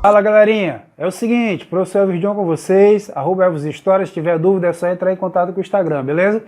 Fala galerinha, é o seguinte, professor Elvis John com vocês, @ElvisHistória, se tiver dúvida é só entrar em contato com o Instagram, beleza?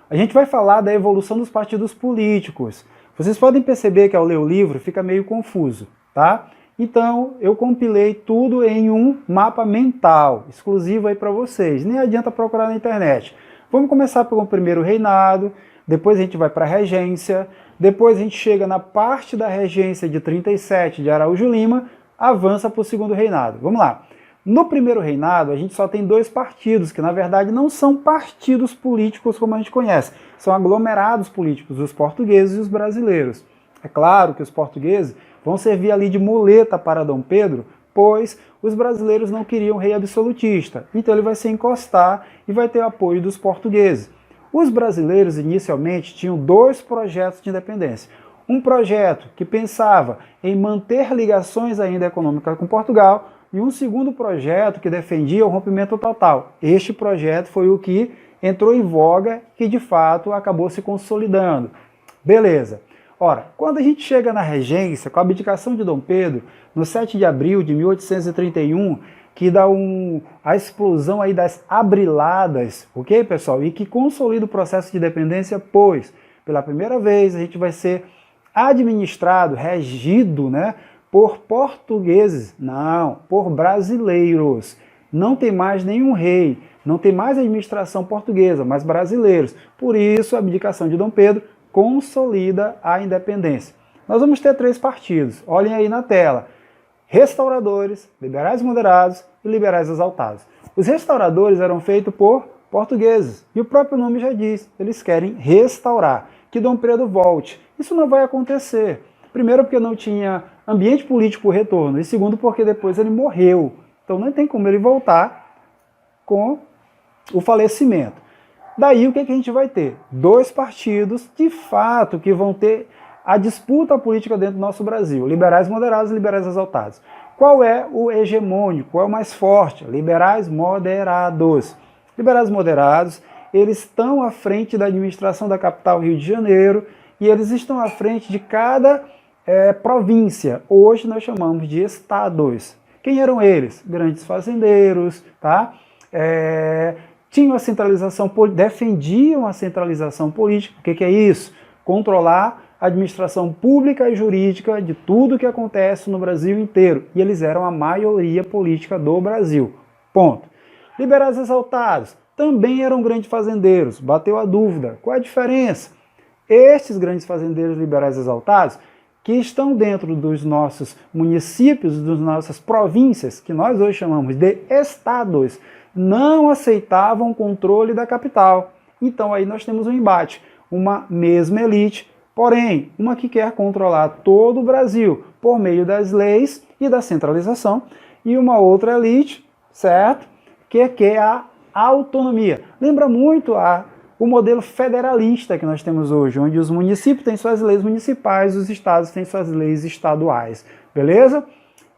A gente vai falar da evolução dos partidos políticos. Vocês podem perceber que ao ler o livro fica meio confuso, tá? Então eu compilei tudo em um mapa mental, exclusivo aí para vocês, nem adianta procurar na internet. Vamos começar pelo primeiro reinado, depois a gente vai para a regência, depois a gente chega na parte da regência de 37 de Araújo Lima, avança para o segundo reinado. Vamos lá. No primeiro reinado, a gente só tem dois partidos, que na verdade não são partidos políticos como a gente conhece, são aglomerados políticos, os portugueses e os brasileiros. É claro que os portugueses vão servir ali de muleta para Dom Pedro, pois os brasileiros não queriam rei absolutista, então ele vai se encostar e vai ter o apoio dos portugueses. Os brasileiros inicialmente tinham dois projetos de independência. Um projeto que pensava em manter ligações ainda econômicas com Portugal e um segundo projeto que defendia o rompimento total. Este projeto foi o que entrou em voga, que de fato acabou se consolidando. Beleza. Ora, quando a gente chega na regência, com a abdicação de Dom Pedro, no 7 de abril de 1831, que dá a explosão aí das abriladas, ok, pessoal? E que consolida o processo de independência, pois, pela primeira vez, a gente vai ser administrado, regido, né, por portugueses, não, por brasileiros. Não tem mais nenhum rei, não tem mais administração portuguesa, mas brasileiros. Por isso, a abdicação de Dom Pedro consolida a independência. Nós vamos ter três partidos, olhem aí na tela: restauradores, liberais moderados e liberais exaltados. Os restauradores eram feitos por portugueses, e o próprio nome já diz, eles querem restaurar, que Dom Pedro volte. Isso não vai acontecer. Primeiro porque não tinha ambiente político por retorno, e segundo porque depois ele morreu. Então não tem como ele voltar com o falecimento. Daí o que a gente vai ter? Dois partidos, de fato, que vão ter a disputa política dentro do nosso Brasil. Liberais moderados e liberais exaltados. Qual é o hegemônico? Qual é o mais forte? Liberais moderados. Liberais moderados, eles estão à frente da administração da capital Rio de Janeiro e eles estão à frente de cada província. Hoje nós chamamos de estados. Quem eram eles? Grandes fazendeiros, tá? Tinham a centralização, defendiam a centralização política. O que é isso? Controlar a administração pública e jurídica de tudo que acontece no Brasil inteiro. E eles eram a maioria política do Brasil. Ponto. Liberais exaltados também eram grandes fazendeiros. Bateu a dúvida. Qual é a diferença? Estes grandes fazendeiros liberais exaltados, que estão dentro dos nossos municípios, das nossas províncias, que nós hoje chamamos de estados, não aceitavam o controle da capital. Então aí nós temos um embate. Uma mesma elite, porém, uma que quer controlar todo o Brasil por meio das leis e da centralização, e uma outra elite, certo? Que quer a autonomia. Lembra muito o modelo federalista que nós temos hoje, onde os municípios têm suas leis municipais, os estados têm suas leis estaduais, beleza?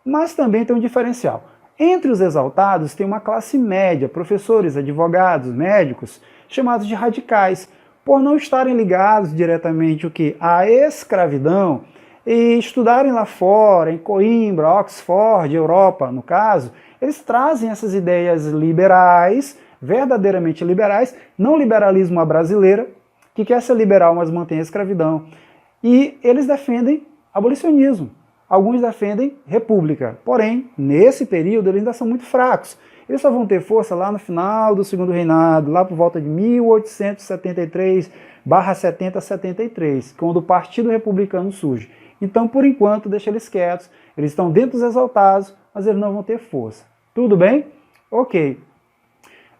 Mas também tem um diferencial. Entre os exaltados tem uma classe média, professores, advogados, médicos, chamados de radicais, por não estarem ligados diretamente à escravidão e estudarem lá fora, em Coimbra, Oxford, Europa, no caso, eles trazem essas ideias liberais, verdadeiramente liberais, não liberalismo à brasileira, que quer ser liberal, mas mantém a escravidão. E eles defendem abolicionismo. Alguns defendem república. Porém, nesse período, eles ainda são muito fracos. Eles só vão ter força lá no final do segundo reinado, lá por volta de 1873/70-73, quando o Partido Republicano surge. Então, por enquanto, deixa eles quietos. Eles estão dentro dos exaltados, mas eles não vão ter força. Tudo bem? Ok.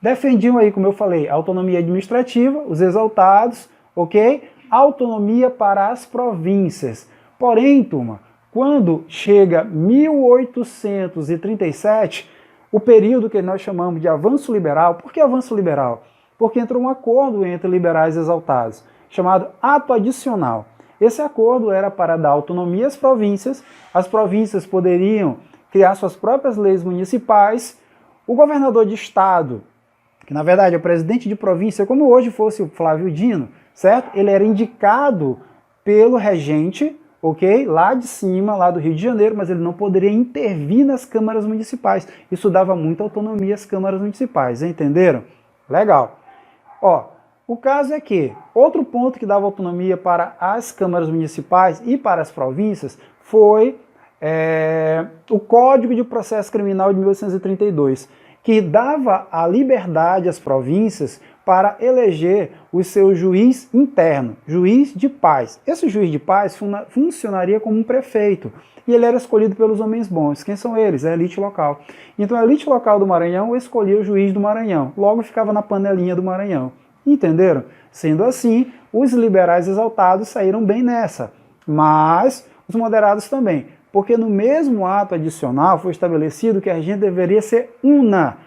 Defendiam aí, como eu falei, autonomia administrativa, os exaltados, ok? Autonomia para as províncias. Porém, turma, quando chega 1837, o período que nós chamamos de avanço liberal, por que avanço liberal? Porque entrou um acordo entre liberais e exaltados, chamado Ato Adicional. Esse acordo era para dar autonomia às províncias, as províncias poderiam criar suas próprias leis municipais, o governador de estado, que na verdade é o presidente de província, como hoje fosse o Flávio Dino, certo? Ele era indicado pelo regente, ok? Lá de cima, lá do Rio de Janeiro, mas ele não poderia intervir nas câmaras municipais. Isso dava muita autonomia às câmaras municipais, entenderam? Legal. Ó, o caso é que outro ponto que dava autonomia para as câmaras municipais e para as províncias foi o Código de Processo Criminal de 1832, que dava a liberdade às províncias para eleger o seu juiz interno, juiz de paz. Esse juiz de paz funcionaria como um prefeito, e ele era escolhido pelos homens bons. Quem são eles? A elite local. Então a elite local do Maranhão escolhia o juiz do Maranhão, logo ficava na panelinha do Maranhão. Entenderam? Sendo assim, os liberais exaltados saíram bem nessa, mas os moderados também, porque no mesmo ato adicional foi estabelecido que a regência deveria ser una,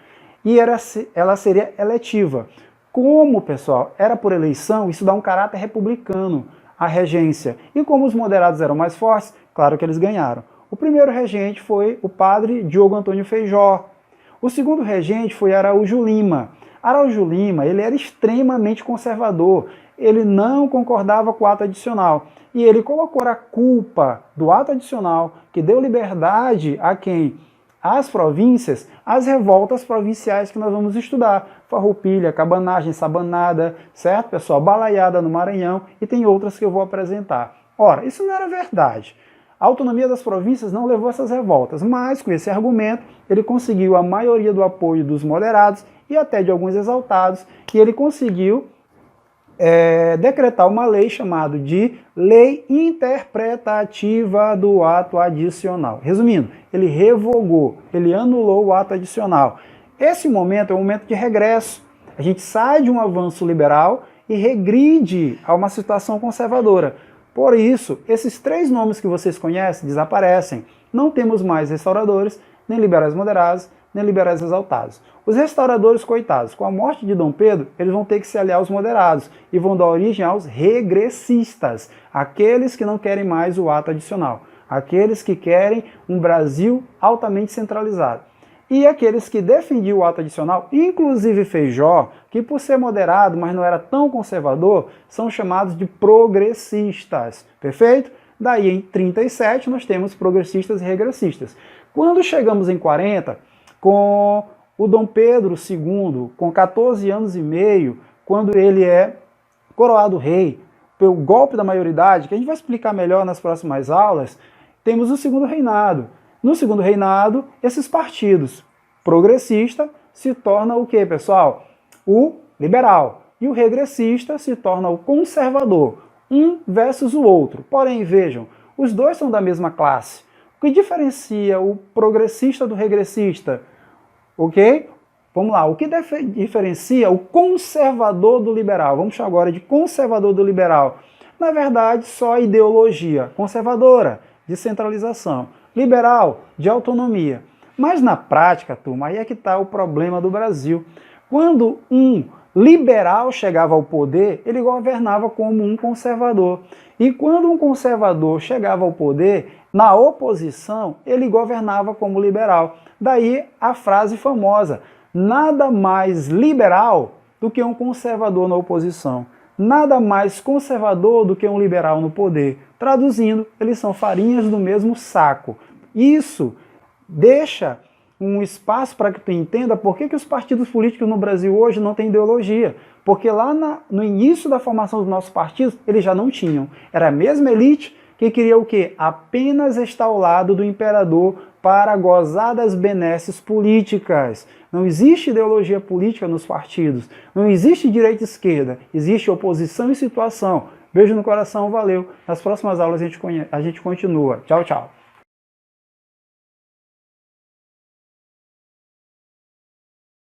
e ela seria eletiva. Como, pessoal, era por eleição, isso dá um caráter republicano à regência. E como os moderados eram mais fortes, claro que eles ganharam. O primeiro regente foi o padre Diogo Antônio Feijó. O segundo regente foi Araújo Lima. Araújo Lima, ele era extremamente conservador, ele não concordava com o ato adicional. E ele colocou a culpa do ato adicional, que deu liberdade a quem? As províncias, as revoltas provinciais que nós vamos estudar. Farroupilha, Cabanagem, Sabanada, certo, pessoal? Balaiada no Maranhão, e tem outras que eu vou apresentar. Ora, isso não era verdade. A autonomia das províncias não levou a essas revoltas, mas com esse argumento ele conseguiu a maioria do apoio dos moderados e até de alguns exaltados, e ele conseguiu decretar uma lei chamada de Lei Interpretativa do Ato Adicional. Resumindo, ele revogou, ele anulou o ato adicional. Esse momento é um momento de regresso. A gente sai de um avanço liberal e regride a uma situação conservadora. Por isso, esses três nomes que vocês conhecem desaparecem. Não temos mais restauradores, nem liberais moderados, nem liberais exaltados. Os restauradores, coitados, com a morte de Dom Pedro, eles vão ter que se aliar aos moderados e vão dar origem aos regressistas, aqueles que não querem mais o ato adicional, aqueles que querem um Brasil altamente centralizado. E aqueles que defendiam o ato adicional, inclusive Feijó, que por ser moderado, mas não era tão conservador, são chamados de progressistas, perfeito? Daí em 37 nós temos progressistas e regressistas. Quando chegamos em 40, com o Dom Pedro II, com 14 anos e meio, quando ele é coroado rei, pelo golpe da maioridade, que a gente vai explicar melhor nas próximas aulas, temos o segundo reinado. No segundo reinado, esses partidos progressista se torna o quê, pessoal? O liberal. E o regressista se torna o conservador. Um versus o outro. Porém, vejam, os dois são da mesma classe. O que diferencia o progressista do regressista? Ok? Vamos lá. O que diferencia o conservador do liberal? Vamos chamar agora de conservador do liberal. Na verdade, só a ideologia. Conservadora, de centralização. Liberal, de autonomia. Mas na prática, turma, aí é que está o problema do Brasil. Quando um liberal chegava ao poder, ele governava como um conservador. E quando um conservador chegava ao poder, na oposição, ele governava como liberal. Daí a frase famosa, nada mais liberal do que um conservador na oposição. Nada mais conservador do que um liberal no poder. Traduzindo, eles são farinhas do mesmo saco. Isso deixa um espaço para que tu entenda por que os partidos políticos no Brasil hoje não têm ideologia. Porque lá no início da formação dos nossos partidos, eles já não tinham. Era a mesma elite que queria o quê? Apenas estar ao lado do imperador para gozar das benesses políticas. Não existe ideologia política nos partidos. Não existe direita e esquerda. Existe oposição e situação. Beijo no coração, valeu. Nas próximas aulas a gente continua. Tchau, tchau.